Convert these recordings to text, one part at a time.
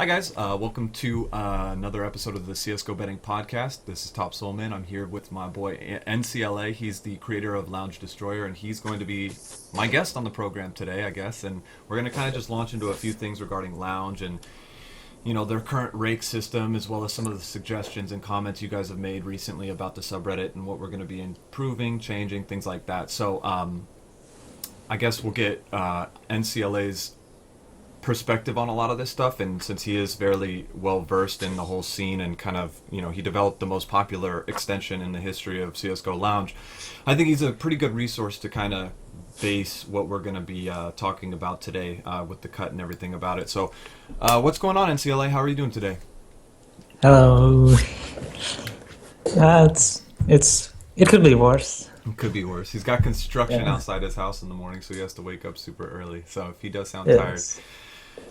Hi guys, welcome to another episode of the CSGO Betting Podcast. This is TopSoulMan. I'm here with my boy NCLA. He's the creator of Lounge Destroyer, and he's going to be my guest on the program today, I guess. And we're going to kind of just launch into a few things regarding Lounge and, you know, their current rake system, as well as some of the suggestions and comments you guys have made recently about the subreddit and what we're going to be improving, changing, things like that. So I guess we'll get NCLA's perspective on a lot of this stuff, and since he is fairly well versed in the whole scene and kind of, you know, he developed the most popular extension in the history of CSGO Lounge, I think he's a pretty good resource to kind of base what we're going to be talking about today with the cut and everything about it. So what's going on, NCLA? How are you doing today? Hello. It could be worse. It could be worse. He's got construction outside his house in the morning, so he has to wake up super early. So if he does sound tired,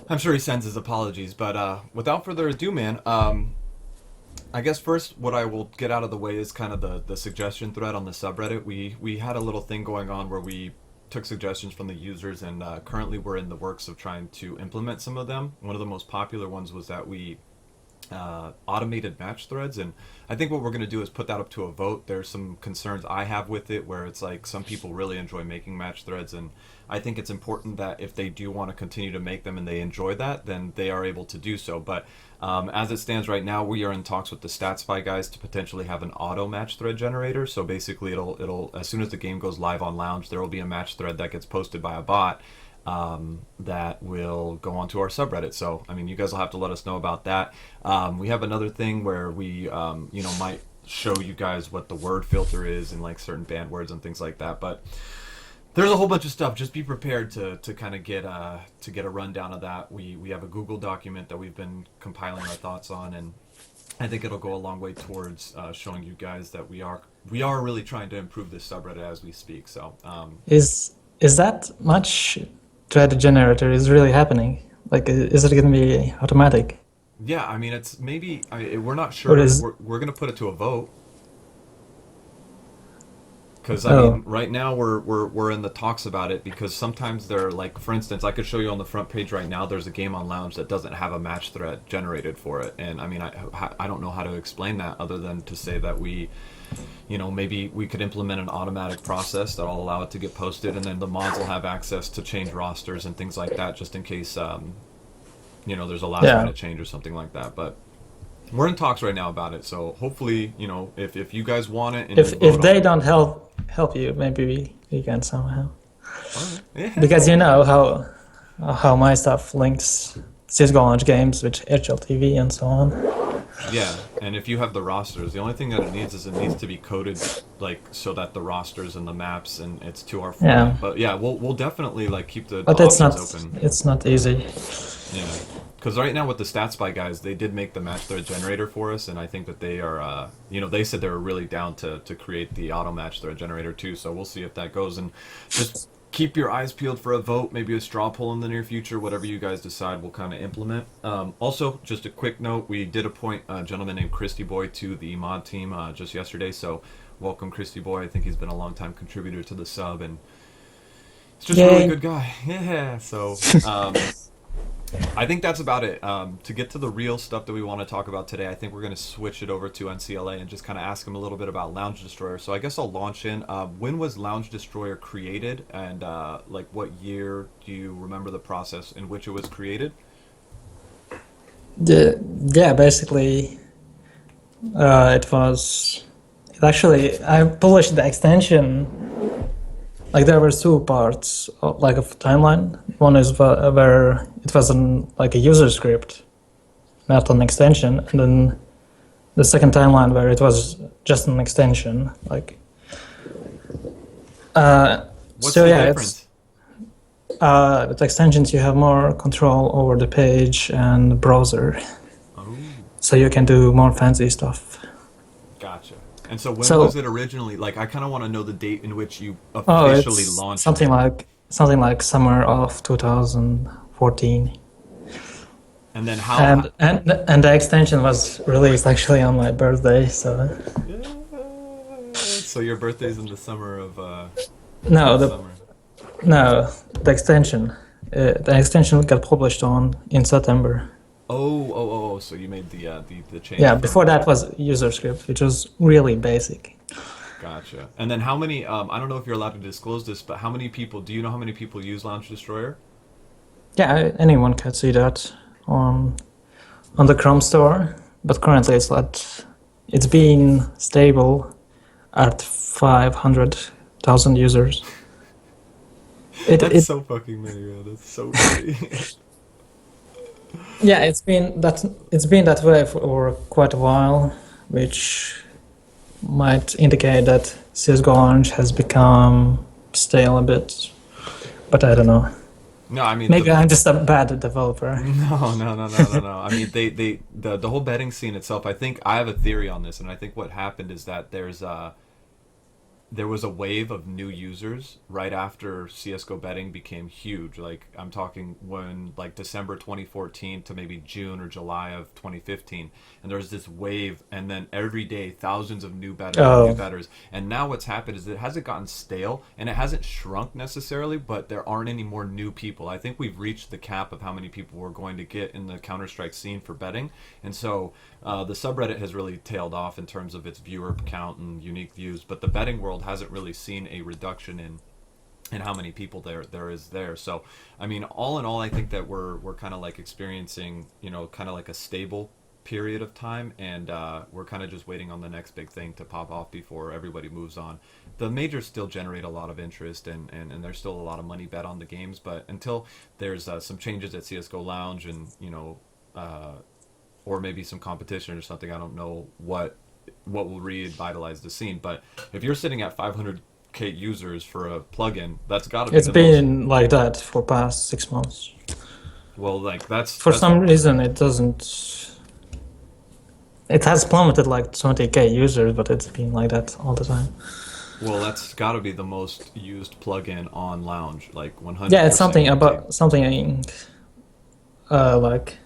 I'm sure he sends his apologies. But without further ado, man, I guess first what I will get out of the way is kind of the suggestion thread on the subreddit. We had a little thing going on where we took suggestions from the users, and currently we're in the works of trying to implement some of them. One of the most popular ones was that we automated match threads, and I think what we're going to do is put that up to a vote. There's some concerns I have with it where it's like some people really enjoy making match threads, and I think it's important that if they do want to continue to make them and they enjoy that, then they are able to do so. But as it stands right now, we are in talks with the StatSpy guys to potentially have an auto match thread generator. So basically it'll as soon as the game goes live on Lounge, there will be a match thread that gets posted by a bot that will go onto our subreddit. So I mean, you guys will have to let us know about that. We have another thing where we you know, might show you guys what the word filter is and like certain banned words and things like that. But there's a whole bunch of stuff. Just be prepared to kind of get a rundown of that. We have a Google document that we've been compiling our thoughts on, and I think it'll go a long way towards showing you guys that we are really trying to improve this subreddit as we speak. So Is that much thread generator is really happening? Like, is it going to be automatic? yeah, I mean, it's maybe we're not sure. We're going to put it to a vote. Because I mean, right now we're in the talks about it, because sometimes they're like, for instance, I could show you on the front page right now. There's a game on Lounge that doesn't have a match thread generated for it, and I mean, I don't know how to explain that other than to say that we, you know, maybe we could implement an automatic process that'll allow it to get posted, and then the mods will have access to change rosters and things like that, just in case, you know, there's a last minute change or something like that. But we're in talks right now about it, so hopefully, you know, if you guys want it, and if they don't help you, maybe we can somehow. Right. Yeah. Because you know how my stuff links CSGO launch games with HLTV and so on. Yeah, and if you have the rosters, the only thing that it needs to be coded like so that the rosters and the maps and it's to our format. Yeah. But yeah, we'll definitely like keep the But options open. It's not easy. Yeah, because right now with the StatSpy guys, they did make the match thread generator for us, and I think that they are, you know, they said they were really down to create the auto match thread generator too. So we'll see if that goes, and just keep your eyes peeled for a vote, maybe a straw poll in the near future. Whatever you guys decide, we'll kind of implement. Also, just a quick note: we did appoint a gentleman named Christy Boy to the mod team just yesterday. So welcome, Christy Boy. I think he's been a long-time contributor to the sub, and he's just a really good guy. Yeah. So. I think that's about it. To get to the real stuff that we want to talk about today, I think we're going to switch it over to NCLA and just kind of ask him a little bit about Lounge Destroyer. So I guess I'll launch in. When was Lounge Destroyer created, and like what year do you remember the process in which it was created? Yeah, basically, actually, I published the extension. Like, there were two parts, like, of timeline. One is where it was like a user script, not an extension, and then the second timeline where it was just an extension. Like, what's the difference? With extensions, you have more control over the page and the browser, so you can do more fancy stuff. Gotcha. And so when was it originally? Like, I kind of want to know the date in which you officially launched. Something like summer of 2014. And then how? And the extension was released actually on my birthday. So. Yeah. So your birthday's in the summer of. No, the extension. The extension got published in September So you made the change. Yeah, before that was user script, which was really basic. Gotcha. And then how many? I don't know if you're allowed to disclose this, but how many people? Do you know how many people use Launch Destroyer? Yeah, anyone can see that on the Chrome store, but currently it's been stable at 500,000 users. That's so fucking many, man. That's so funny. Yeah, it's been that way for quite a while, which might indicate that CSGO Orange has become stale a bit, but I don't know. No, I mean Maybe I'm just a bad developer. No. I mean, the whole betting scene itself. I think I have a theory on this, and I think what happened is that there was a wave of new users right after CS:GO betting became huge. Like I'm talking when like December 2014 to maybe June or July of 2015, and there was this wave, and then every day thousands of new bettors, new bettors. And now what's happened is it hasn't gotten stale, and it hasn't shrunk necessarily, but there aren't any more new people. I think we've reached the cap of how many people we're going to get in the Counter-Strike scene for betting, and so the subreddit has really tailed off in terms of its viewer count and unique views, but the betting world hasn't really seen a reduction in how many people there is there. So I mean, all in all, I think that we're kind of like experiencing, kind of like a stable period of time, and we're kind of just waiting on the next big thing to pop off before everybody moves on. The majors still generate a lot of interest, and there's still a lot of money bet on the games, but until there's some changes at CSGO Lounge and or maybe some competition or something, I don't know what will revitalize the scene. But if you're sitting at 500k users for a plugin, that's got to be. It's been like that for past 6 months. Well, like that's some reason it doesn't. It has plummeted like 20k users, but it's been like that all the time. Well, that's got to be the most used plugin on Lounge, like 100%. Yeah, it's something like.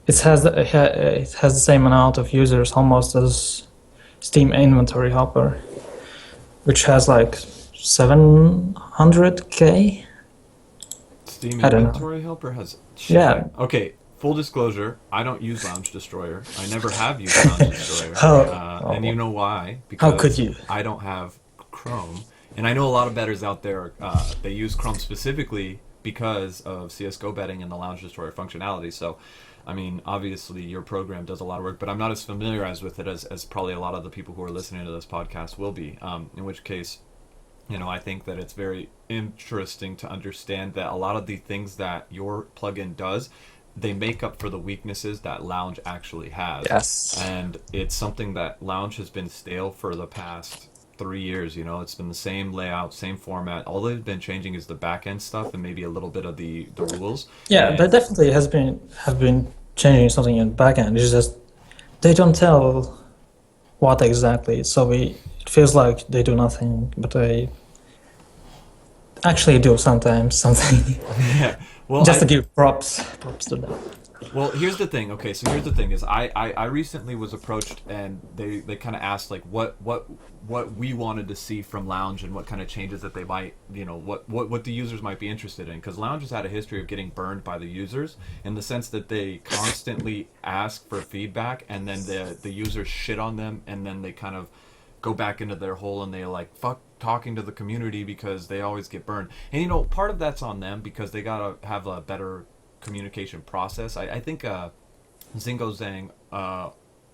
It has the same amount of users almost as Steam Inventory Helper, which has like 700k. Steam Inventory Helper has shit. Yeah. Okay, full disclosure, I don't use Launch Destroyer. I never have used Launch Destroyer. And you know why? Because how could you? I don't have Chrome. And I know a lot of bettors out there, they use Chrome specifically because of CSGO betting and the Launch Destroyer functionality. So I mean, obviously your program does a lot of work, but I'm not as familiarized with it as probably a lot of the people who are listening to this podcast will be. In which case, I think that it's very interesting to understand that a lot of the things that your plugin does, they make up for the weaknesses that Lounge actually has. Yes. And it's something that Lounge has been stale for the past 3 years. It's been the same layout, same format. All they've been changing is the back end stuff and maybe a little bit of the rules. Yeah, but definitely have been changing something in the back end. It's just they don't tell what exactly. So it feels like they do nothing, but they actually do sometimes something. Yeah. Well, just to give props to them. Well, here's the thing. Okay, so here's the thing is I recently was approached, and they kind of asked like what we wanted to see from Lounge and what kind of changes that they might, what the users might be interested in, because Lounge has had a history of getting burned by the users in the sense that they constantly ask for feedback, and then the users shit on them, and then they kind of go back into their hole, and they like fuck talking to the community because they always get burned. And part of that's on them because they gotta have a better communication process. I think Zingo Zhang,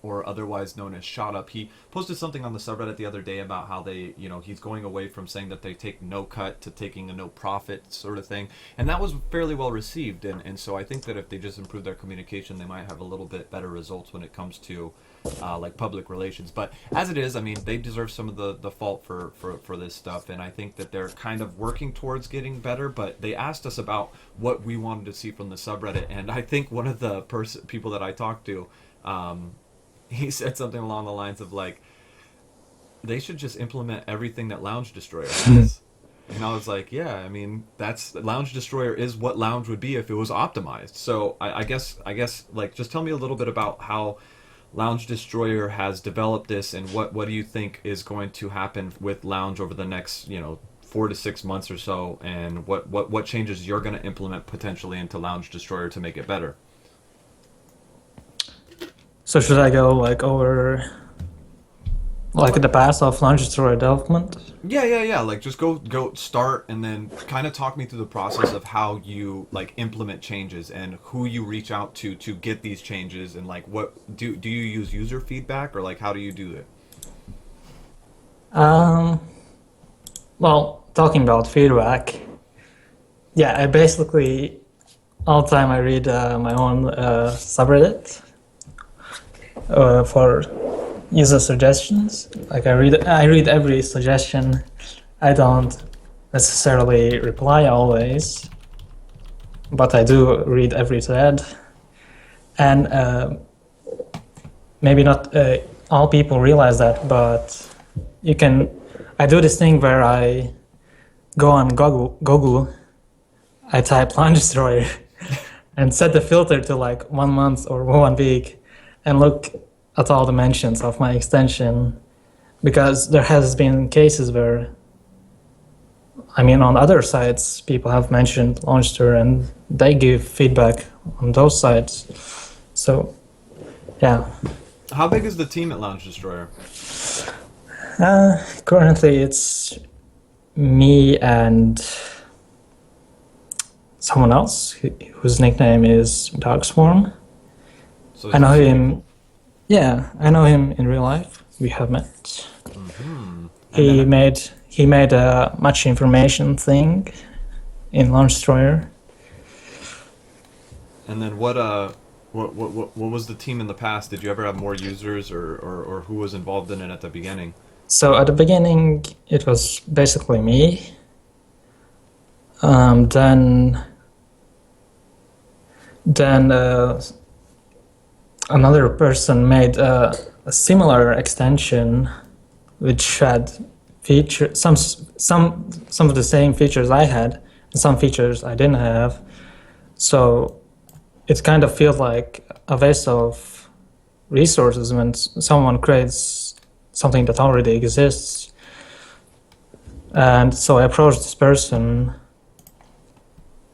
or otherwise known as Shot Up, he posted something on the subreddit the other day about how they, he's going away from saying that they take no cut to taking a no profit sort of thing, and that was fairly well received. And so I think that if they just improve their communication, they might have a little bit better results when it comes to like public relations. But as it is, I mean, they deserve some of the fault for this stuff, and I think that they're kind of working towards getting better. But they asked us about what we wanted to see from the subreddit, and I think one of the people that I talked to, he said something along the lines of like, they should just implement everything that Lounge Destroyer has. And I was like, yeah, I mean, that's Lounge Destroyer is what Lounge would be if it was optimized. So I guess like, just tell me a little bit about how Lounge Destroyer has developed this, and what do you think is going to happen with Lounge over the next 4 to 6 months or so, and what changes you're going to implement potentially into Lounge Destroyer to make it better. So should I go like over like the path of Launch Destroyer development? Yeah. Like just go start and then kind of talk me through the process of how you like implement changes and who you reach out to get these changes, and like what do you use user feedback, or like how do you do it? Well, talking about feedback, yeah, I basically all the time I read my own subreddit for user suggestions. Like I read every suggestion. I don't necessarily reply always, but I do read every thread. And maybe not all people realize that, but you can. I do this thing where I go on Google, I type Launch Destroyer, and set the filter to like 1 month or 1 week, and look at all the mentions of my extension, because there has been cases where, I mean, on other sites, people have mentioned Launch Destroyer and they give feedback on those sites. So, yeah. How big is the team at Launch Destroyer? Currently, it's me and someone else whose nickname is Darksworn. So I know him. Yeah, I know him in real life. We have met. Mm-hmm. He made a much information thing in Launch Destroyer. And then what was the team in the past? Did you ever have more users, or who was involved in it at the beginning? So at the beginning, it was basically me. Then another person made a similar extension, which had some of the same features I had, and some features I didn't have. So it kind of feels like a waste of resources when someone creates something that already exists. And so I approached this person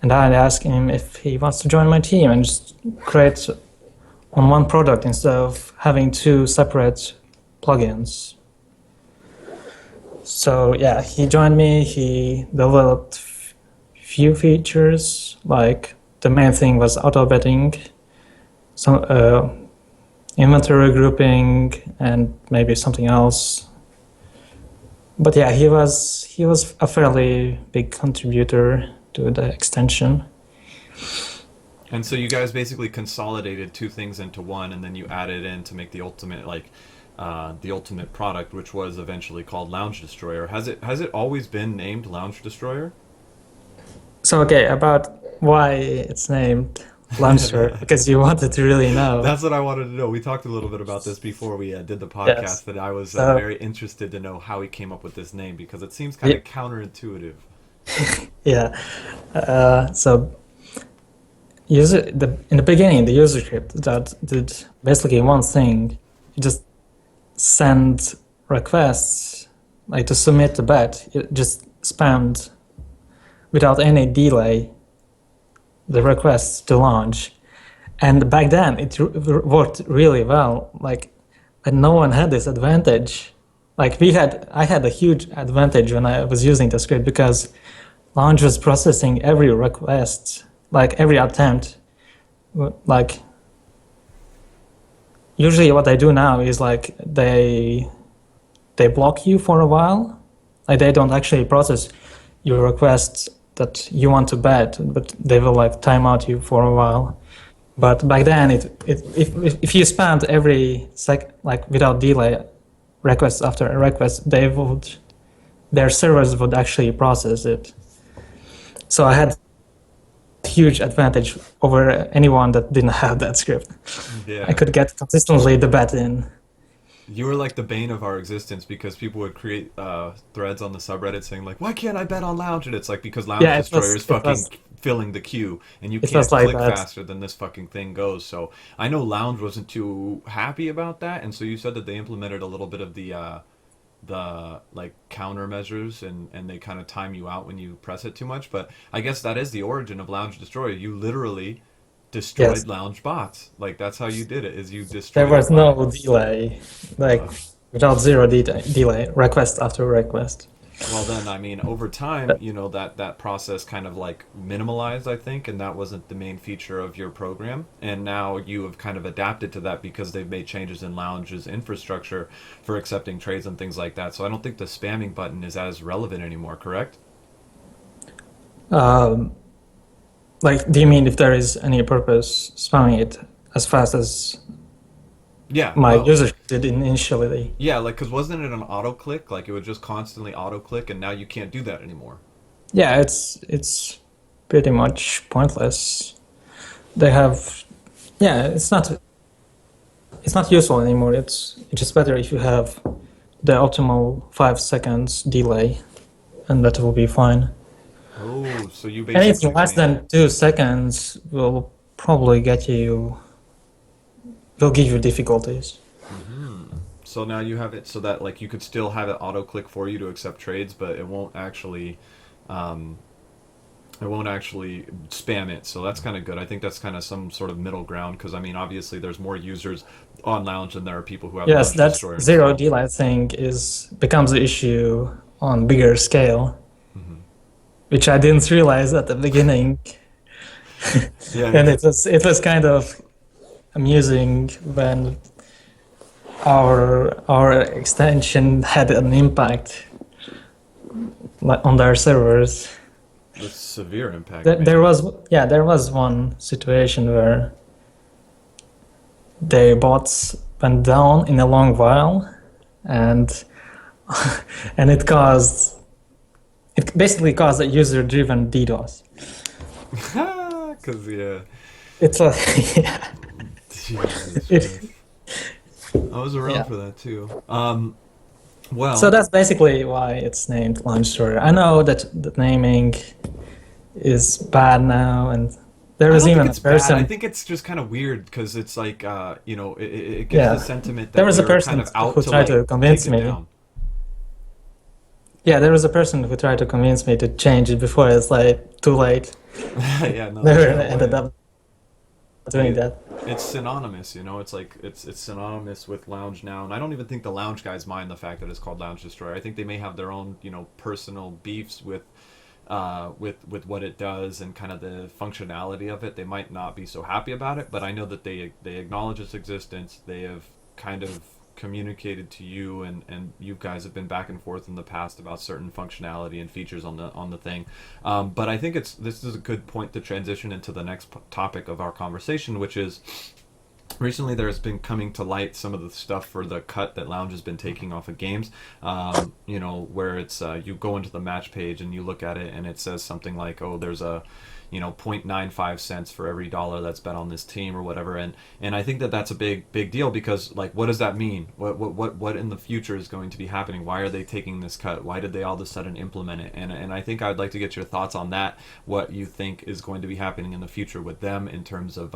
and I asked him if he wants to join my team and just create on one product instead of having 2 separate plugins. So yeah, he joined me. He developed few features, like the main thing was auto betting, some inventory grouping, and maybe something else. But yeah, he was a fairly big contributor to the extension. And so you guys basically consolidated 2 things into one, and then you added in to make the ultimate the ultimate product, which was eventually called Launch Destroyer. Has it always been named Launch Destroyer? So okay, about why it's named Launch Destroyer, because you wanted to really know. That's what I wanted to know. We talked a little bit about this before we did the podcast, yes. But I was very interested to know how he came up with this name, because it seems kind of counterintuitive. Yeah. So in the beginning, the user script that did basically one thing. You just send requests, like to submit the bet. It just spammed without any delay the requests to launch. And back then, it worked really well. Like, but no one had this advantage. Like I had a huge advantage when I was using the script, because Launch was processing every request, like every attempt. Like usually what they do now is like they block you for a while. Like they don't actually process your requests that you want to bet, but they will like time out you for a while. But back then, if you spammed every like without delay, request after a request, their servers would actually process it. So I had huge advantage over anyone that didn't have that script. Yeah. I could get consistently the bet in. You were like the bane of our existence, because people would create threads on the subreddit saying like, "Why can't I bet on Lounge?" And it's like, because Lounge Destroyer is fucking filling the queue, and you can't click faster than this fucking thing goes. So I know Lounge wasn't too happy about that, and so you said that they implemented a little bit of the like countermeasures, and they kind of time you out when you press it too much. But I guess that is the origin of Lounge Destroyer. You literally destroyed Yes, lounge bots. Like that's how you did it. Is you there destroyed a was bot. no delay, like Uh, without zero delay, request after request. Well, then, I mean, over time, that process kind of like minimalized, I think, and that wasn't the main feature of your program. And now you have kind of adapted to that because they've made changes in Lounge's infrastructure for accepting trades and things like that. So I don't think the spamming button is as relevant anymore, correct? Um, like, do you mean if there is any purpose spamming it as fast as Yeah, my well, users did initially? yeah, like, because wasn't it an auto click? Like, it would just constantly auto click, and now you can't do that anymore. Yeah, it's pretty much pointless. They have, yeah, it's not useful anymore. It's just better if you have the optimal 5 seconds delay, and that will be fine. Oh, so you Anything basically less claim. than 2 seconds will probably will give you difficulties. So now you have it so that like you could still have it auto click for you to accept trades, but um, it won't actually spam it. So that's kind of good. I think that's kind of some sort of middle ground because I mean obviously there's more users on Lounge than there are people who have Yes, Lounge that Destroyer zero installed. delay thing is becomes the issue on bigger scale, which I didn't realize at the beginning, Yeah, and it's it was kind of amusing when our extension had an impact on their servers. the severe impact There maybe. was there was one situation where their bots went down in a long while, and and it basically caused a user-driven DDoS. Because yeah, It's a Jesus it, Christ. I was around yeah. for that too. So Well, that's basically why it's named Launch Story. I know that the naming is bad now, and there I is don't think even a it's bad. I person. think it's just kind of weird because it's like, it gives the Yeah, sentiment there that was a we're kind person of out who to tried like to take convince it me. down. Yeah, there was a person who tried to convince me to change it before it's like too late. Yeah, no, Never there's no ended way. up I doing mean, that. it's synonymous, It's like it's synonymous with lounge now, and I don't even think the lounge guys mind the fact that it's called Lounge Destroyer. I think they may have their own, personal beefs with what it does and kind of the functionality of it. They might not be so happy about it, but I know that they acknowledge its existence. They have kind of communicated to you, and you guys have been back and forth in the past about certain functionality and features on the thing. But I think this is a good point to transition into the next topic of our conversation, which is recently there's been coming to light some of the stuff for the cut that Lounge has been taking off of games. Where it's you go into the match page and you look at it and it says something like, oh, there's a 0.95 cents for every dollar that's bet on this team or whatever. And I think that that's a big deal because like what does that mean? What in the future is going to be happening? Why are they taking this cut? Why did they all of a sudden implement it? And I think I'd like to get your thoughts on that. What you think is going to be happening in the future with them in terms of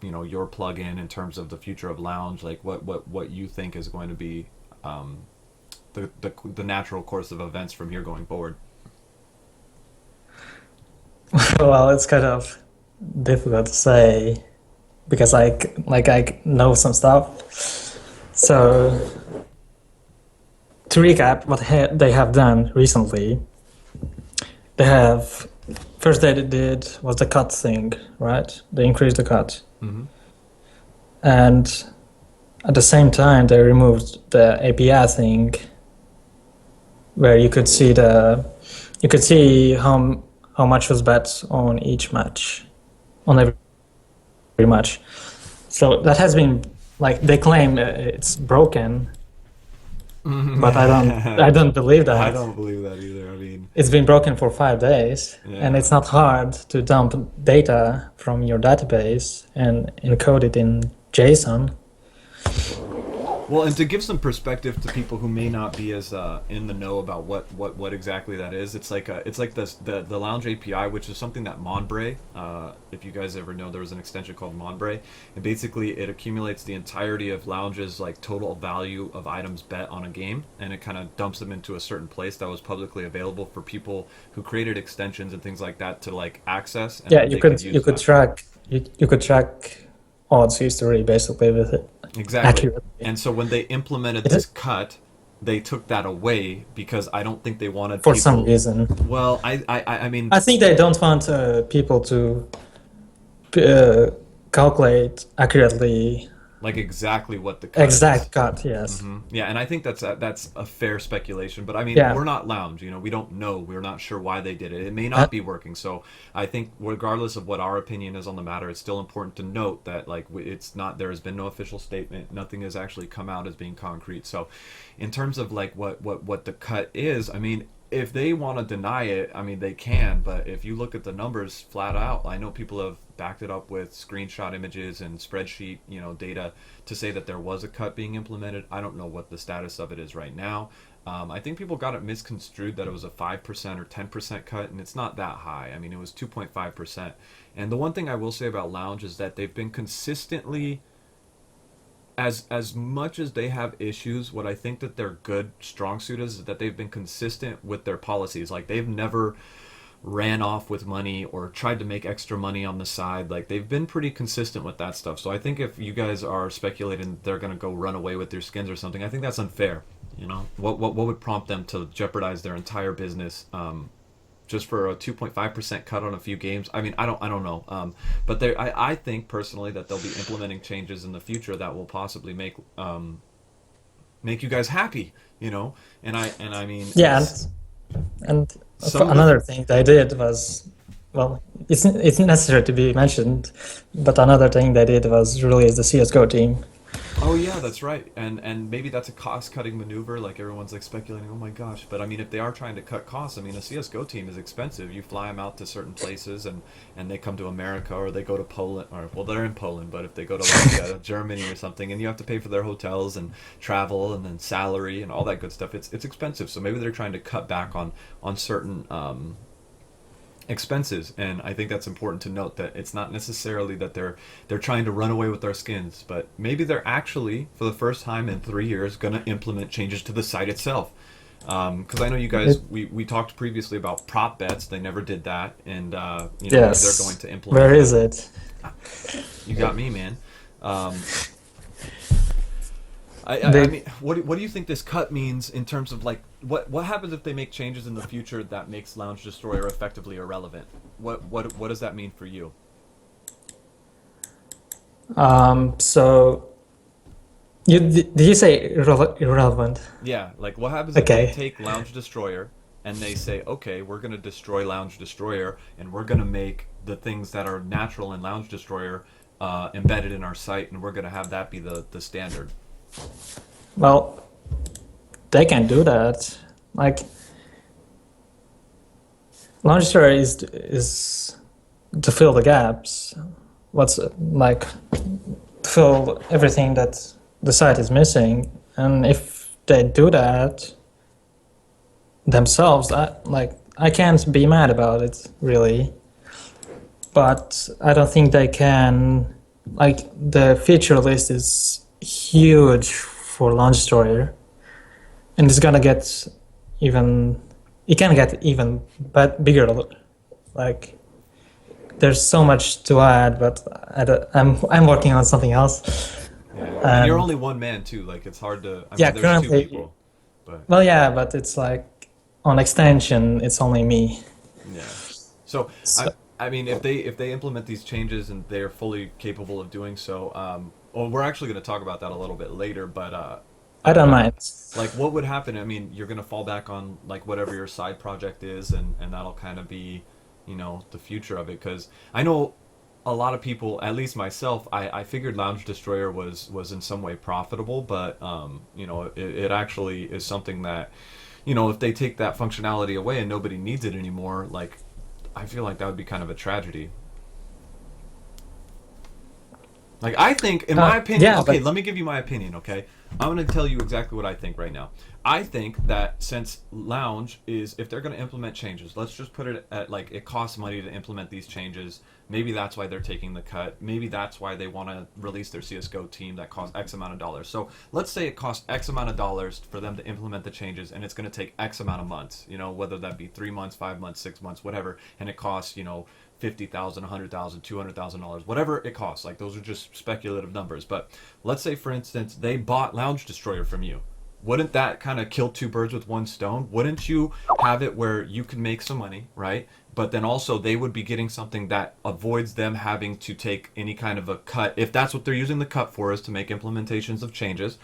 your plugin, in terms of the future of Lounge, like what you think is going to be the natural course of events from here going forward. Well, it's kind of difficult to say because I know some stuff. So to recap, what they have done recently, they have first they did was the cut thing, right? They increased the cut, Mm-hmm. and at the same time they removed the API thing, where you could see how much was bet on each match, on every match. So that has been like they claim it's broken, but I don't believe I that. don't believe that either. I mean, It's been broken for 5 days, and yeah. it's not hard to dump data from your database and encode it in JSON. Well, and to give some perspective to people who may not be as in the know about what exactly that is, it's like the Lounge API, which is something that Monbray, if you guys ever know, there was an extension called Monbray, and basically it accumulates the entirety of Lounge's like total value of items bet on a game, and it kind of dumps them into a certain place that was publicly available for people who created extensions and things like that to like access, and Yeah, then you they could could you use could that. track you could track odds history basically with it Exactly. accurately. And so when they implemented It this is, cut, they took that away because I don't think they wanted for some people. reason. Well, I mean, I think they don't want people to uh, calculate accurately like exactly what the cut is. exact cut. Yes. Yeah, and I think that's a fair speculation. But I mean, Yeah. we're not Lounge, we don't know. We're not sure why they did it. It may Uh, not be working. So I think, regardless of what our opinion is on the matter, it's still important to note that like it's not. There has been no official statement. Nothing has actually come out as being concrete. So, in terms of like what the cut is, I mean, if they want to deny it, I mean, they can. But if you look at the numbers flat out, I know people have backed it up with screenshot images and spreadsheet, data to say that there was a cut being implemented. I don't know what the status of it is right now. I think people got it misconstrued that it was a 5% or 10% cut, and it's not that high. I mean, it was 2.5%. And the one thing I will say about Lounge is that they've been consistently, as much as they have issues, what I think that their good strong suit is that they've been consistent with their policies. Like, they've never ran off with money or tried to make extra money on the side. Like, they've been pretty consistent with that stuff. So I think if you guys are speculating they're going to go run away with their skins or something, I think that's unfair. What would prompt them to jeopardize their entire business just for a 2.5% cut on a few games? I mean, I don't know. But I think personally that they'll be implementing changes in the future that will possibly make you guys happy. And I mean, yeah, and some of another thing they did was, well, it's necessary to be mentioned, but another thing they did was release the CSGO team. Oh yeah, that's right. And maybe that's a cost-cutting maneuver. Like, everyone's like speculating, oh my gosh. But I mean, if they are trying to cut costs, I mean, a CS:GO team is expensive. You fly them out to certain places, and they come to America, or they go to Poland, or well, they're in Poland. But if they go to like Germany or something, and you have to pay for their hotels and travel and then salary and all that good stuff, it's expensive. So maybe they're trying to cut back on certain expenses. And I think that's important to note, that it's not necessarily that they're trying to run away with our skins, but maybe they're actually, for the first time in 3 years, going to implement changes to the site itself. Because I know you guys, we talked previously about prop bets. They never did that, and maybe they're going to implement. Where is it? You got me, man. I mean, what do you think this cut means in terms of like what happens if they make changes in the future that makes Lounge Destroyer effectively irrelevant? What does that mean for you? So did you say irrelevant? Yeah, like what happens if Okay. they take Lounge Destroyer and they say, okay, we're gonna destroy Lounge Destroyer, and we're gonna make the things that are natural in Lounge Destroyer embedded in our site, and we're gonna have that be the standard. Well, they can do that. Like, Launcher is to fill the gaps. What's like to fill everything that the site is missing, and if they do that themselves, I can't be mad about it really. But I don't think they can. Like, the feature list is huge for Launch Destroyer, and it's gonna get even. It can get even bigger. Like, there's so much to add, but I'm working on something else. Yeah. And you're only one man too. Like, it's hard to. I Yeah, mean, there's two currently. people, but Well, yeah, but it's like on extension, it's only me. yeah. So So, I mean, if they implement these changes and they're fully capable of doing so, well, we're actually going to talk about that a little bit later. But I don't mind. like, what would happen? I mean, you're going to fall back on like whatever your side project is, and that'll kind of be, the future of it. Because I know a lot of people, at least myself, I figured Lounge Destroyer was in some way profitable, but it actually is something that, if they take that functionality away and nobody needs it anymore, like, I feel like that would be kind of a tragedy. Like, I think, in my opinion, yeah, okay, but let me give you my opinion, okay? I'm going to tell you exactly what I think right now. I think that since Lounge is, if they're going to implement changes, let's just put it at, like, it costs money to implement these changes. Maybe that's why they're taking the cut. Maybe that's why they want to release their CSGO team that costs X amount of dollars. So let's say it costs X amount of dollars for them to implement the changes, and it's going to take X amount of months, whether that be 3 months, 5 months, 6 months, whatever, and it costs, $50,000, $100,000, $200,000, whatever it costs. Like those are just speculative numbers. But let's say, for instance, they bought Lounge Destroyer from you. Wouldn't that kind of kill two birds with one stone? Wouldn't you have it where you can make some money, right? But then also they would be getting something that avoids them having to take any kind of a cut, if that's what they're using the cut for, is to make implementations of changes.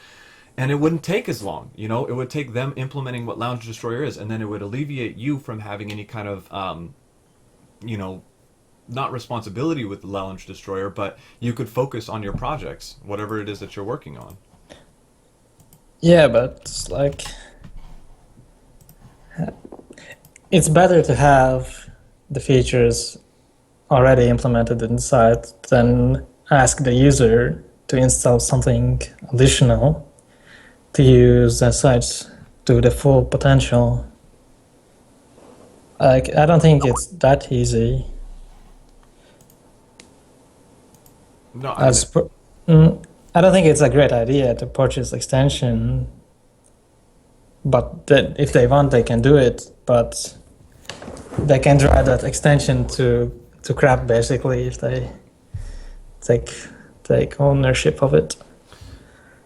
And it wouldn't take as long, you know. It would take them implementing what Lounge Destroyer is, and then it would alleviate you from having any kind of, you know, not responsibility with the Lounge Destroyer, but you could focus on your projects, whatever it is that you're working on. Yeah, but like, it's better to have the features already implemented inside than ask the user to install something additional to use the site to the full potential. Like, I don't think it's that easy. No, I don't think it's a great idea to purchase extension, but then if they want, they can do it. But they can drive that extension to crap basically if they take ownership of it.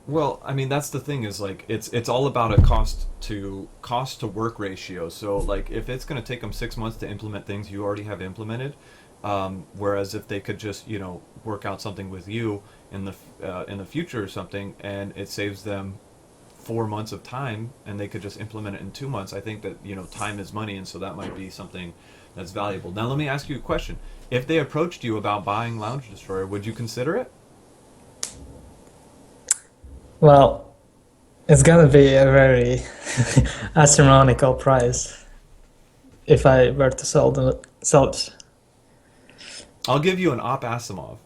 Well, I mean, that's the thing, is like it's all about a cost to work ratio. So like if it's going to take them 6 months to implement things you already have implemented, whereas if they could just, you know, work out something with you in the future or something, and it saves them 4 months of time, and they could just implement it in 2 months. I think that, you know, time is money, and so that might be something that's valuable. Now let me ask you a question. If they approached you about buying Lounge Destroyer, would you consider it? Well, it's gonna be a very astronomical price if I were to sell it. I'll give you an Op Asimov,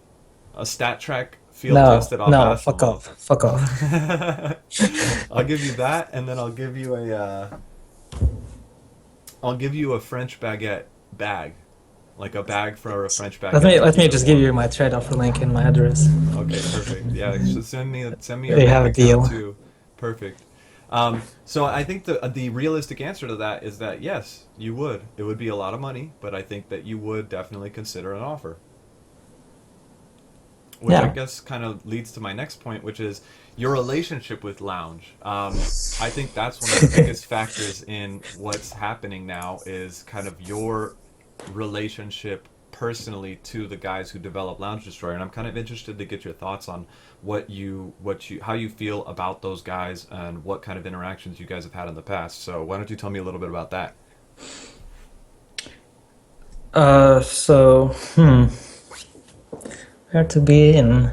a stat track field No, tested Op no, Asimov. fuck off. I'll give you that, and then I'll give you a French baguette bag, like a bag for a French baguette. Let me just give you my trade offer link and my address. Okay, perfect. Yeah, so send me We have a deal too. Perfect. So I think the realistic answer to that is that yes, you would. It would be a lot of money, but I think that you would definitely consider an offer. Which I guess kind of leads to my next point, which is your relationship with Lounge. I think that's one of the biggest factors in what's happening now, is kind of your relationship personally to the guys who develop Lounge Destroyer, and I'm kind of interested to get your thoughts on how you feel about those guys and what kind of interactions you guys have had in the past. So why don't you tell me a little bit about that? Where to begin?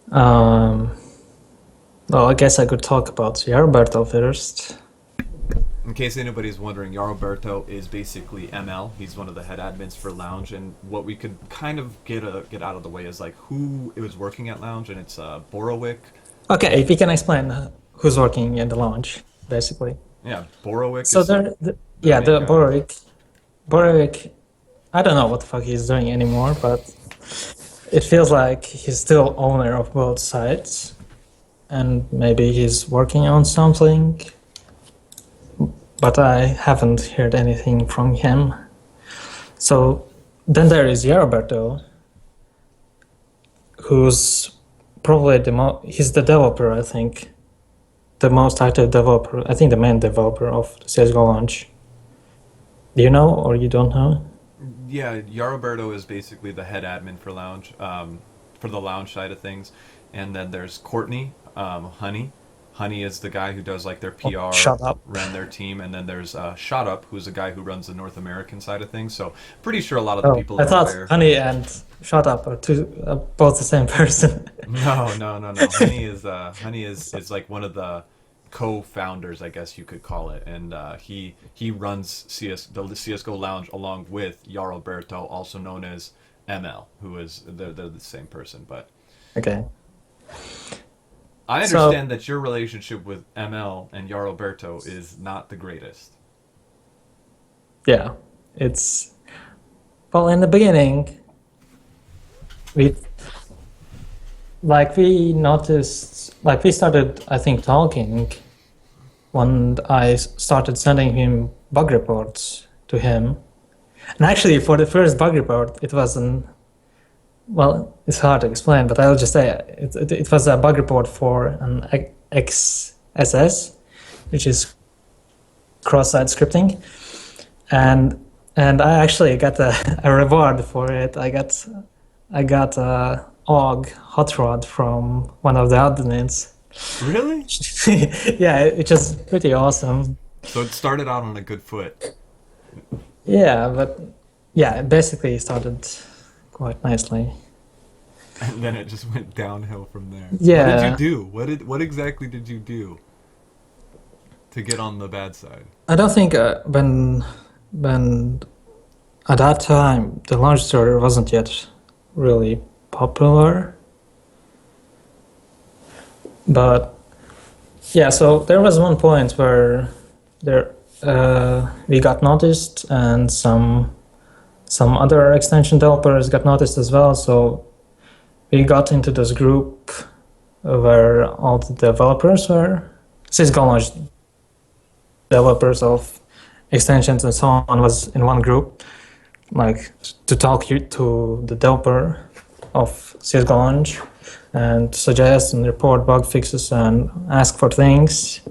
Well, I guess I could talk about Jarberto first. In case anybody's wondering, Jarberto is basically ML. He's one of the head admins for Lounge, and what we could kind of get out of the way is like who is working at Lounge, and it's Borowick. Okay, if you can explain who's working in the Lounge, basically. Yeah, Borowick. So Borowick, I don't know what the fuck he's doing anymore, but it feels like he's still owner of both sites, and maybe he's working on something, but I haven't heard anything from him. So then there is Jarberto, who's probably he's the developer, I think, the most active developer, I think the main developer of the CSGO launch. Do you know, or you don't know? Yeah, Jarberto is basically the head admin for Lounge, for the Lounge side of things. And then there's Courtney, Honey. Honey is the guy who does like their PR, ran their team. And then there's Shot Up, who's the guy who runs the North American side of things. So pretty sure a lot of the people I are thought aware. Honey and Shot Up are both the same person. No. Honey is like one of the co-founders, I guess you could call it, and he runs the CSGO Lounge along with Jarberto, also known as ML, who is they're the same person. But okay, I understand that your relationship with ML and Jarberto is not the greatest. Yeah, it's in the beginning we started, I think, talking when I started sending him bug reports to him. And actually, for the first bug report, it was well, it's hard to explain, but I'll just say it was a bug report for an XSS, which is cross-site scripting, and I actually got a reward for it. I got a OG hot rod from one of the admins. Really? Yeah, which is pretty awesome. So it started out on a good foot. Yeah, but yeah, it basically started quite nicely. And then it just went downhill from there. Yeah. What did you do? What exactly did you do to get on the bad side? I don't think when at that time the launch server wasn't yet really popular. But yeah, so there was one point where we got noticed, and some other extension developers got noticed as well. So we got into this group where all the developers were CSGO launch developers of extensions and so on was in one group, like to talk to the developer of CSGO launch and suggest and report bug fixes and ask for things.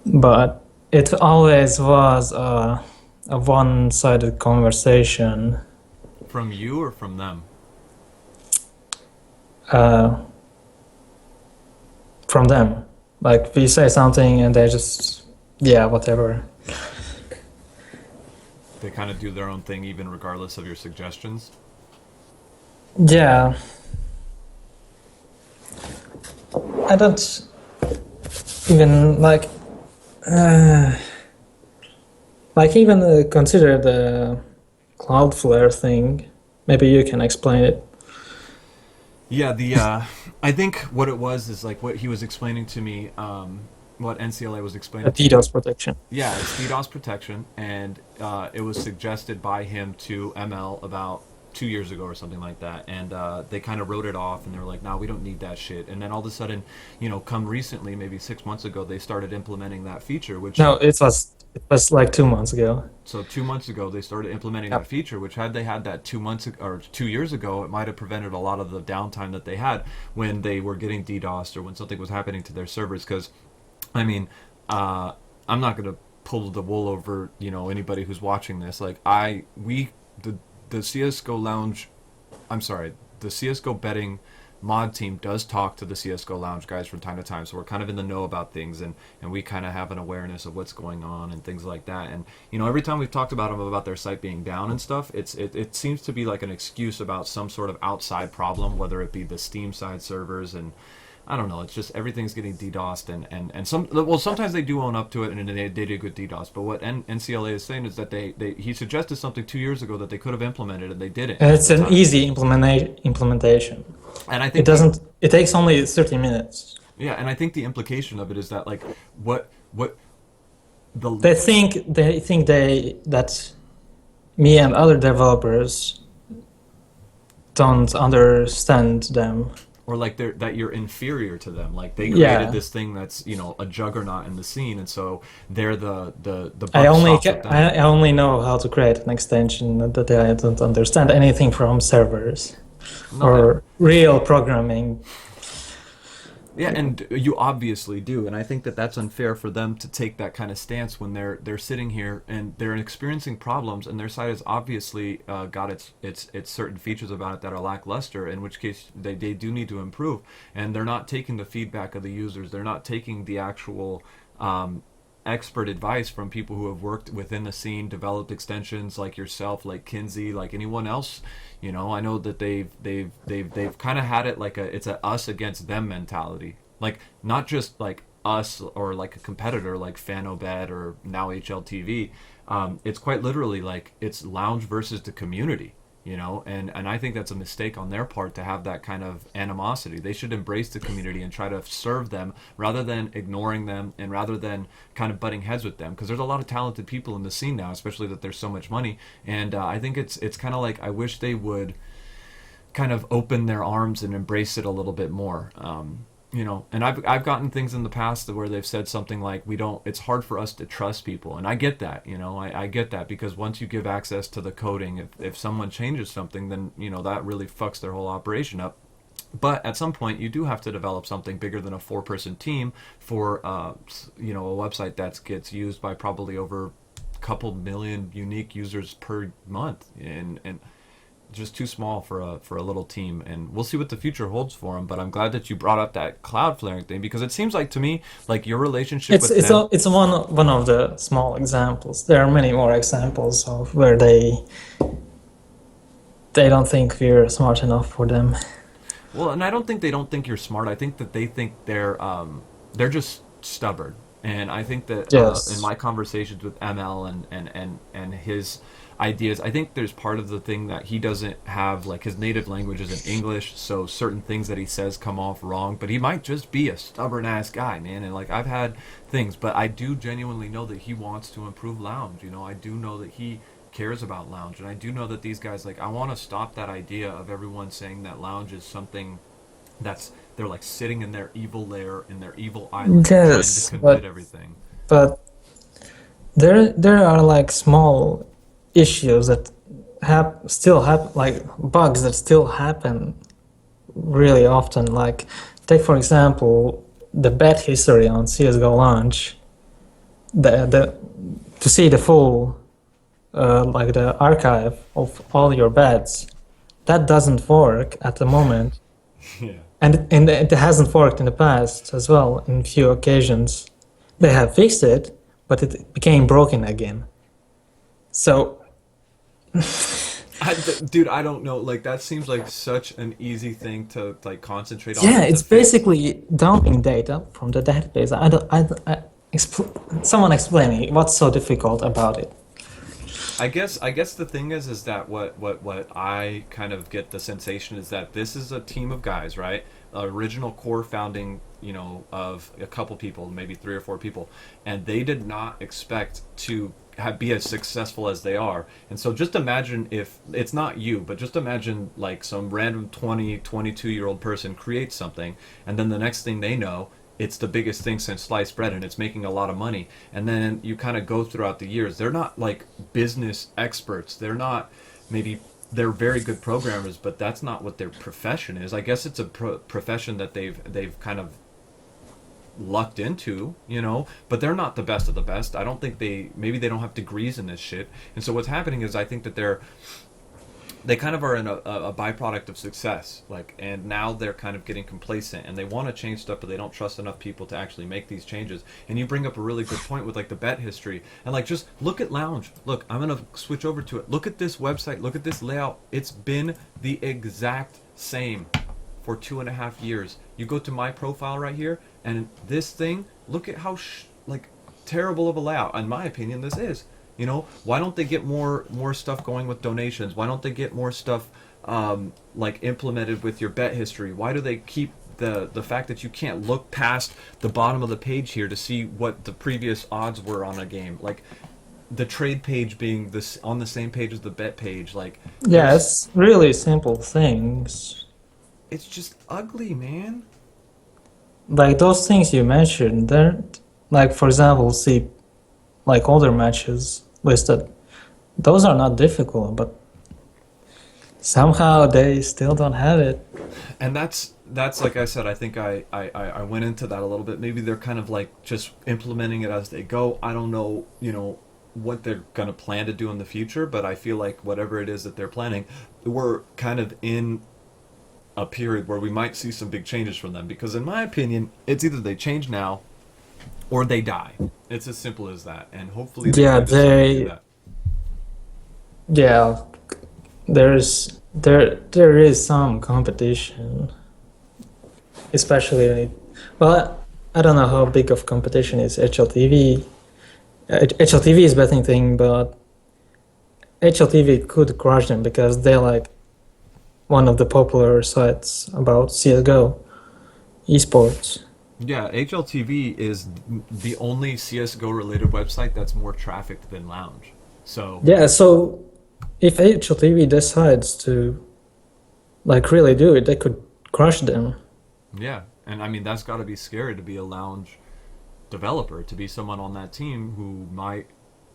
But it always was a one-sided conversation. From you or from them? From them. Like, we say something and they just, yeah, whatever. They kind of do their own thing even regardless of your suggestions? Yeah. I don't even even consider the Cloudflare thing. Maybe you can explain it. Yeah, I think what it was is like what he was explaining to me, what NCLA was explaining. DDoS protection. Yeah, it's DDoS protection, and it was suggested by him to ML about 2 years ago or something like that, and they kind of wrote it off, and they were like, "Nah, we don't need that shit." And then all of a sudden, come recently, maybe 6 months ago, they started implementing that feature. Which no, it was like 2 months ago. So 2 months ago, they started implementing that feature. Which had they had that 2 months or 2 years ago, it might have prevented a lot of the downtime that they had when they were getting DDoSed or when something was happening to their servers. Because, I mean, I'm not gonna pull the wool over anybody who's watching this. Like the CSGO Lounge, the CSGO betting mod team does talk to the CSGO Lounge guys from time to time, so we're kind of in the know about things, and we kind of have an awareness of what's going on and things like that. And every time we've talked about them about their site being down and stuff, it seems to be like an excuse about some sort of outside problem, whether it be the Steam side servers, and I don't know. It's just everything's getting DDoSed, and sometimes they do own up to it, and they do good DDoS. But what NCLA is saying is that he suggested something 2 years ago that they could have implemented, and they didn't. And it's an easy implementation. And I think it takes only 30 minutes. Yeah, and I think the implication of it is that they think that me and other developers don't understand them. Or like that you're inferior to them. Like they created this thing that's a juggernaut in the scene, and so they're the I only know how to create an extension, that I don't understand anything from servers or real programming. Yeah, and you obviously do, and I think that that's unfair for them to take that kind of stance when they're sitting here and they're experiencing problems, and their site has obviously got its certain features about it that are lackluster, in which case they do need to improve, and they're not taking the feedback of the users, they're not taking the actual expert advice from people who have worked within the scene, developed extensions like yourself, like Kinsey, like anyone else. I know that they've kind of had it like it's a us against them mentality. Like not just like us or like a competitor like FanObet or now HLTV. It's quite literally like it's Lounge versus the community. And I think that's a mistake on their part to have that kind of animosity. They should embrace the community and try to serve them rather than ignoring them and rather than kind of butting heads with them, because there's a lot of talented people in the scene now, especially that there's so much money. And I think it's kind of like I wish they would kind of open their arms and embrace it a little bit more. and I've gotten things in the past where they've said something like, it's hard for us to trust people. And I get that, I get that, because once you give access to the coding, if someone changes something, then, that really fucks their whole operation up. But at some point, you do have to develop something bigger than a 4-person team for, a website that gets used by probably over a couple million unique users per month, and just too small for a little team. And we'll see what the future holds for them. But I'm glad that you brought up that Cloudflare thing, because it seems like to me like your relationship with them. It's one of the small examples. There are many more examples of where they don't think we're smart enough for them. Well, and I don't think they don't think you're smart. I think that they think they're just stubborn. And I think that in my conversations with ML and his ideas, I think there's part of the thing that he doesn't have, like, his native language isn't English, so certain things that he says come off wrong. But he might just be a stubborn ass guy, man. And like, I've had things, but I do genuinely know that he wants to improve Lounge. I do know that he cares about Lounge, and I do know that these guys, like, I want to stop that idea of everyone saying that Lounge is something they're like sitting in their evil lair, in their evil island, trying to commit everything. But there are like small issues that still happen, like bugs that still happen really often. Like, take for example the bet history on CSGO launch. To see the full like the archive of all your bets, that doesn't work at the moment. Yeah. And it hasn't worked in the past as well. In few occasions, they have fixed it, but it became broken again. So, dude, I don't know. Like, that seems like such an easy thing to like concentrate on. Yeah, it's basically dumping data from the database. Someone explain me what's so difficult about it. I guess the thing is that what I kind of get the sensation is that this is a team of guys, right? Original core founding, of a couple people, maybe 3 or 4 people, and they did not expect to be as successful as they are. And so just imagine, if it's not you, but just imagine like some random 22-year-old person creates something, and then the next thing they know, it's the biggest thing since sliced bread, and it's making a lot of money. And then you kind of go throughout the years. They're not like business experts. They're very good programmers, but that's not what their profession is. I guess it's a profession that they've kind of lucked into, but they're not the best of the best. I don't think maybe they don't have degrees in this shit. And so what's happening is, I think that they kind of are in a byproduct of success, and now they're kind of getting complacent, and they want to change stuff, but they don't trust enough people to actually make these changes. And you bring up a really good point with like the bet history, and like, just look at Lounge. Look, I'm gonna switch over to it. Look at this website. Look at this layout. It's been the exact same for 2.5 years. You go to my profile right here, and this thing. Look at how terrible of a layout, in my opinion, this is. Why don't they get more stuff going with donations? Why don't they get more stuff implemented with your bet history? Why do they keep the fact that you can't look past the bottom of the page here to see what the previous odds were on a game? Like, the trade page being on the same page as the bet page. Yeah, it's really simple things. It's just ugly, man. Like those things you mentioned, they're like, for example, see like older matches listed. Those are not difficult, but somehow they still don't have it. And that's like I said, I think I went into that a little bit. Maybe they're kind of like just implementing it as they go. I don't know, what they're going to plan to do in the future, but I feel like whatever it is that they're planning, we're kind of in a period where we might see some big changes from them, because in my opinion, it's either they change now or they die. It's as simple as that, and hopefully they do that. Yeah, there is some competition, especially. Well, I don't know how big of competition is HLTV. HLTV is betting thing, but HLTV could crush them because they're like one of the popular sites about CSGO esports. Yeah, HLTV is the only CSGO related website that's more trafficked than Lounge. So yeah, so if HLTV decides to like really do it, they could crush them. Yeah, And I mean, that's got to be scary to be a lounge developer, to be someone on that team who might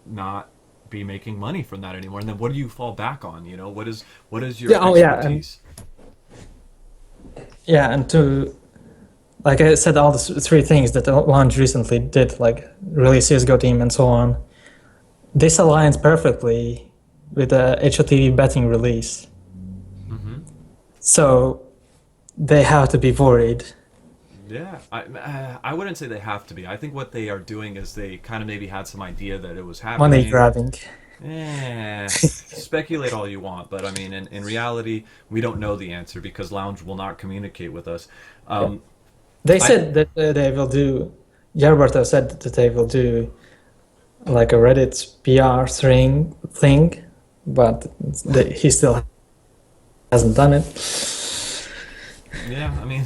not be making money from that anymore. And then what do you fall back on? You know, what is your Yeah, oh yeah, and expertise? to like I said, all the three things that Lounge recently did, like release CSGO team and so on, this aligns perfectly with the HOTV betting release. Hmm. So they have to be worried. Yeah, I wouldn't say they have to be. I think what they are doing is they kind of maybe had some idea that it was Money happening. grabbing. Speculate all you want, but I mean, in reality, we don't know the answer because Lounge will not communicate with us. Yeah. Um, They I said that they will do. Gerberto said that they will do like a Reddit PR thing, but he still hasn't done it. Yeah, I mean,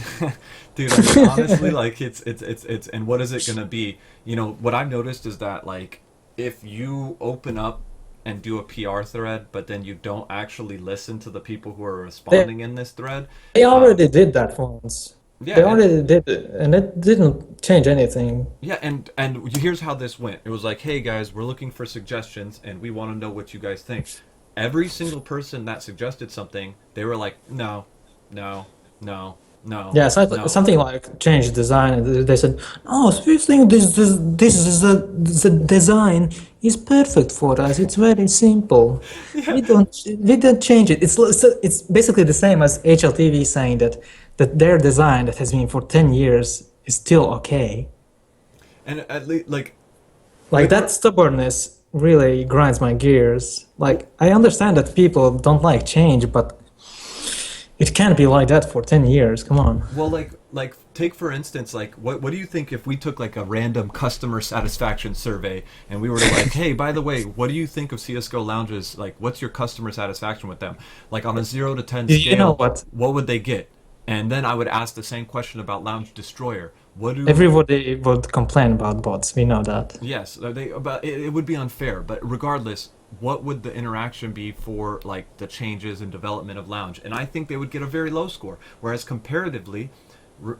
dude, I mean, honestly, like it's, and what is it gonna be? You know, what I've noticed is that like if you open up and do a PR thread, but then you don't actually listen to the people who are They, responding in this thread, they um, already did that once. yeah, They and already did it, and it didn't change anything. yeah, and here's how this went. It was like, hey guys, we're looking for suggestions, and we want to know what you guys think. Every single person that suggested something, they were like, no, no, no, no, Yeah, so, no. something like change design. They said, "Oh, so we think this is the design is perfect for us. It's very simple. Yeah, We don't change it. It's basically the same as HLTV saying that their design that has been for 10 years is still okay. and at least like Like with that stubbornness really grinds my gears. Like I understand that people don't like change, but it can't be like that for 10 years. Come on." well, like take for instance, like what do you think if we took like a random customer satisfaction survey and we were to like, hey, by the way, what do you think of CS:GO lounges? Like, what's your customer satisfaction with them? Like on a 0 to 10 You know scale, what? what would they get? And then I would ask the same question about Lounge Destroyer. What do Everybody would complain about bots. We know that. Yes, they about it would be unfair, but regardless, what would the interaction be for like the changes and development of Lounge? And I think they would get a very low score. Whereas comparatively,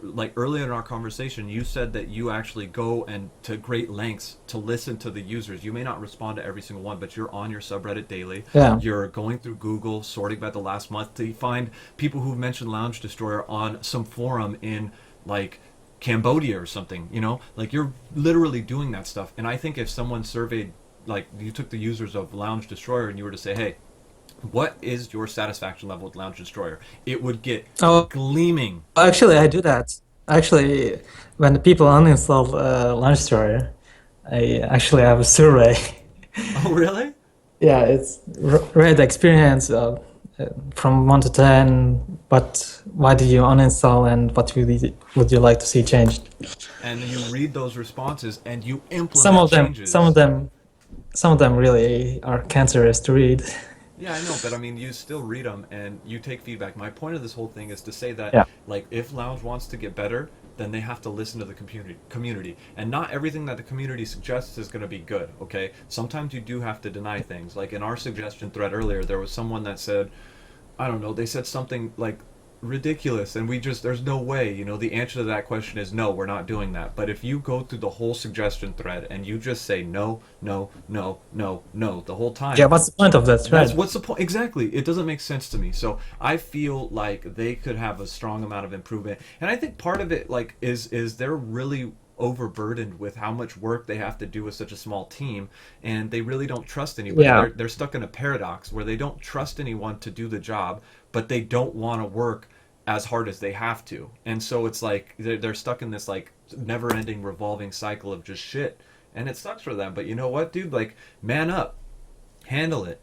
like earlier in our conversation, you said that you actually go and to great lengths to listen to the users. You may not respond to every single one, but you're on your subreddit daily. Yeah. You're going through Google, sorting by the last month to find people who've mentioned Lounge Destroyer on some forum in like Cambodia or something, you know, like you're literally doing that stuff. And I think if someone surveyed, like you took the users of Lounge Destroyer and you were to say, hey, what is your satisfaction level with Lounge Destroyer? It would get Oh, gleaming. actually, I do that. Actually, when the people uninstall Launchster, I actually have a survey. Oh, really? Yeah, it's rate experience from 1 to 10. But why did you uninstall, and what would you like to see changed? And you read those responses and you Some implement of them, changes. some of them really are cancerous to read. Yeah, I know, but I mean, you still read them and you take feedback. My point of this whole thing is to say that, Yeah. like, if Lounge wants to get better, then they have to listen to the community, and not everything that the community suggests is going to be good. Okay, sometimes you do have to deny things. Like in our suggestion thread earlier, there was someone that said, I don't know, they said something like ridiculous, and we just, there's no way, you know, the answer to that question is no, we're not doing that. But if you go through the whole suggestion thread and you just say no, no, no, no, no the whole Yeah, time, what's the point of that that's thread? what's the point. Exactly, it doesn't make sense to me. So I feel like they could have a strong amount of improvement, and I think part of it like is they're really overburdened with how much work they have to do with such a small team, and they really don't trust anybody. Yeah. They're stuck in a paradox where they don't trust anyone to do the job, but they don't want to work as hard as they have to. And so it's like they're stuck in this like never-ending revolving cycle of just shit, and it sucks for them. But you know what, dude? Like, man up, handle it,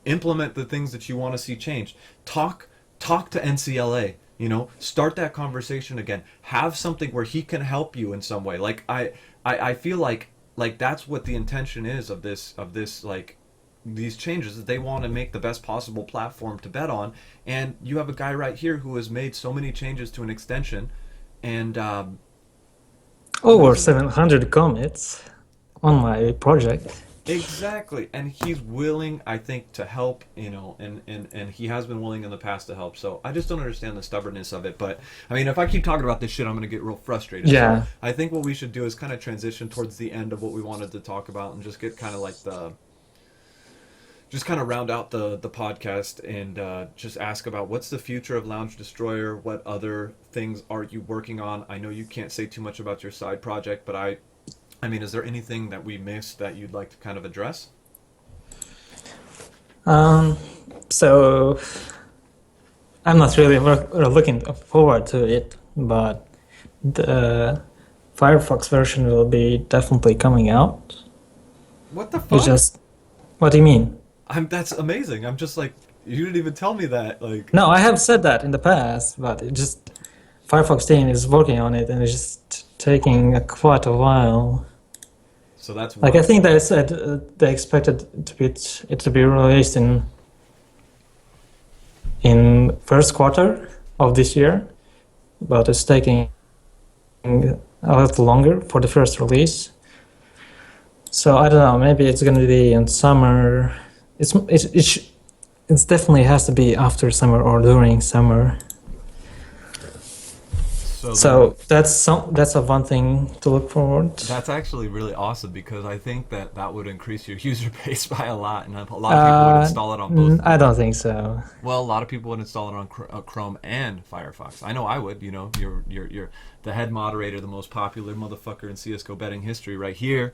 implement the things that you want to see changed. Talk to NCLA. You know, start that conversation again. Have something where he can help you in some way. Like I feel like that's what the intention is of this like these changes, that they want to make the best possible platform to bet on. And you have a guy right here who has made so many changes to an extension, and Over 700 commits on my project. Exactly, and he's willing, I think, to help, and he has been willing in the past to help. So I just don't understand the stubbornness of it. But I mean, if I keep talking about this shit, I'm gonna get real frustrated. So Yeah. I think what we should do is kind of transition towards the end of what we wanted to talk about, and just get kind of like just kind of round out the podcast and just ask about what's the future of Lounge Destroyer. What other things are you working on? I know you can't say too much about your side project, but I mean, is there anything that we missed that you'd like to kind of address? Um, so I'm not really looking forward to it, but the Firefox version will be definitely coming out. What the You fuck? just, what do you mean? That's amazing. I'm just like, you didn't even tell me that. Like, No, I have said that in the past, but it just Firefox team is working on it, and it's just taking quite a while. so that's Like I think they said they expected it to be released in first quarter of this year, but it's taking a little longer for the first release. So I don't know. Maybe it's going to be in summer. It definitely has to be after summer or during summer. So that's a one thing to look forward. That's actually really awesome because I think that would increase your user base by a lot, and a lot of people would install it on both. I don't think so. Well, a lot of people would install it on Chrome and Firefox. I know I would. You're the head moderator, the most popular motherfucker in CSGO betting history, right here,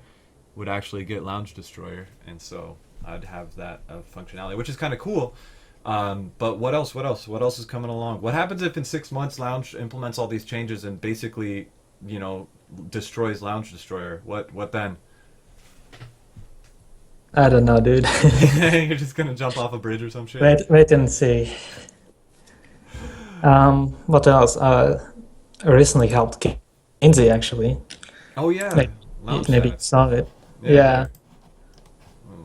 would actually get Lounge Destroyer, and so I'd have that functionality, which is kind of cool. But what else? What else is coming along? What happens if in 6 months Lounge implements all these changes and basically, destroys Lounge Destroyer? What then? I don't know, dude. You're just gonna jump off a bridge or some shit? Wait and see. What else? I recently helped Kinsey actually. Oh yeah, Maybe you saw it. Yeah. Yeah.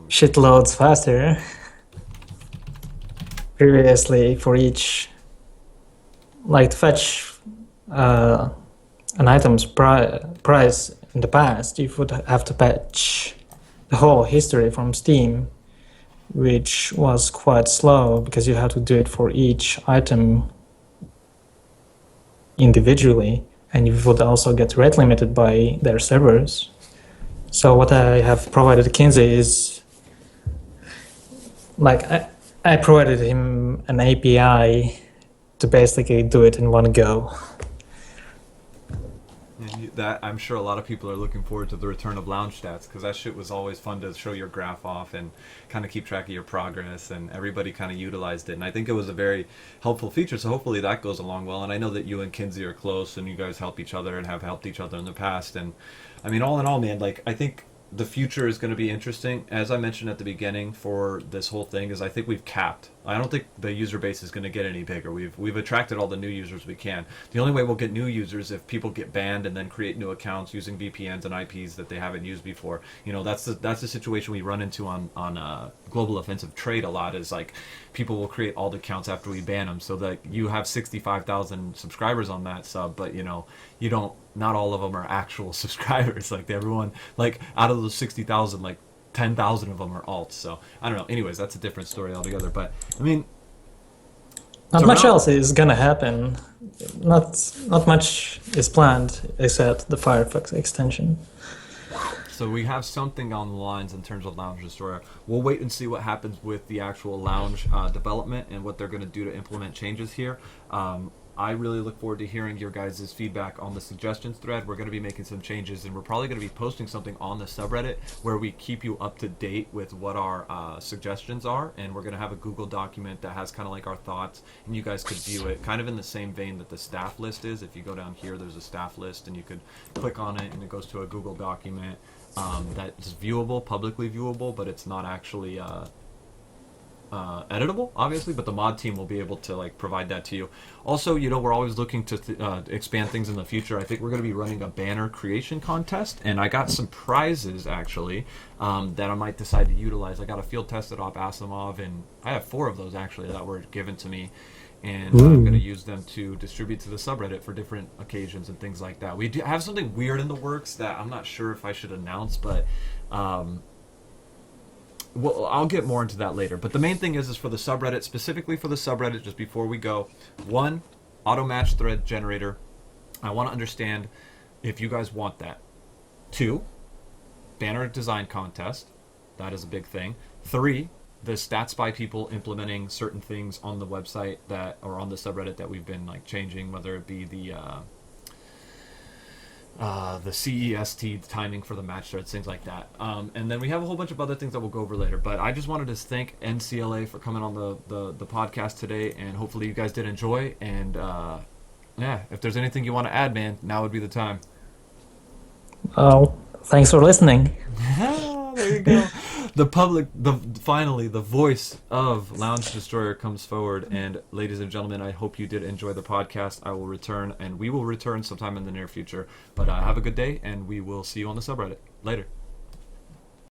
Shitloads faster. Previously, for each, like to fetch an item's price in the past, you would have to fetch the whole history from Steam, which was quite slow because you had to do it for each item individually, and you would also get rate limited by their servers. So what I have provided Kinsey is like I provided him an API to basically do it in one go. And that I'm sure a lot of people are looking forward to the return of Lounge Stats because that shit was always fun to show your graph off and kind of keep track of your progress, and everybody kind of utilized it, and I think it was a very helpful feature, so hopefully that goes along well. And I know that you and Kinsey are close and you guys help each other and have helped each other in the past, and I mean, all in all, man, like I think the future is going to be interesting. As I mentioned at the beginning for this whole thing is I think we've capped. I don't think the user base is going to get any bigger. We've attracted all the new users we can. The only way we'll get new users if people get banned and then create new accounts using VPNs and IPs that they haven't used before. That's the situation we run into on Global Offensive Trade a lot, is like people will create all the accounts after we ban them, so that you have 65,000 subscribers on that sub, but you don't, not all of them are actual subscribers. Like everyone, like out of those 60,000, like 10,000 of them are alts. So I don't know. Anyways, that's a different story altogether. But I mean, not much else is gonna happen. Not much is planned except the Firefox extension. So we have something on the lines in terms of Lounge Destroyer. We'll wait and see what happens with the actual Lounge development and what they're going to do to implement changes here. I really look forward to hearing your guys' feedback on the suggestions thread. We're going to be making some changes, and we're probably going to be posting something on the subreddit where we keep you up to date with what our suggestions are, and we're going to have a Google document that has kind of like our thoughts, and you guys could view it kind of in the same vein that the staff list is. If you go down here, there's a staff list, and you could click on it, and it goes to a Google document that's viewable, publicly viewable, but it's not actually editable, obviously, but the mod team will be able to like provide that to you. Also, we're always looking to expand things in the future. I think we're going to be running a banner creation contest, and I got some prizes actually that I might decide to utilize. I got a field tested off Asimov, and I have 4 of those actually that were given to me, and I'm going to use them to distribute to the subreddit for different occasions and things like that. We do have something weird in the works that I'm not sure if I should announce, but well, I'll get more into that later. But the main thing is for the subreddit, specifically for the subreddit, just before we go, one, auto match thread generator. I want to understand if you guys want that. Two, banner design contest. That is a big thing. Three, the stats by people implementing certain things on the website that, or on the subreddit that we've been like changing, whether it be the CEST timing for the match threads, things like that. And then we have a whole bunch of other things that we'll go over later. But I just wanted to thank NCLA for coming on the podcast today, and hopefully you guys did enjoy. And yeah, if there's anything you want to add, man, now would be the time. Oh, thanks for listening. There you go. Finally, the voice of Lounge Destroyer comes forward. And ladies and gentlemen, I hope you did enjoy the podcast. I will return, and we will return sometime in the near future. But have a good day, and we will see you on the subreddit. Later.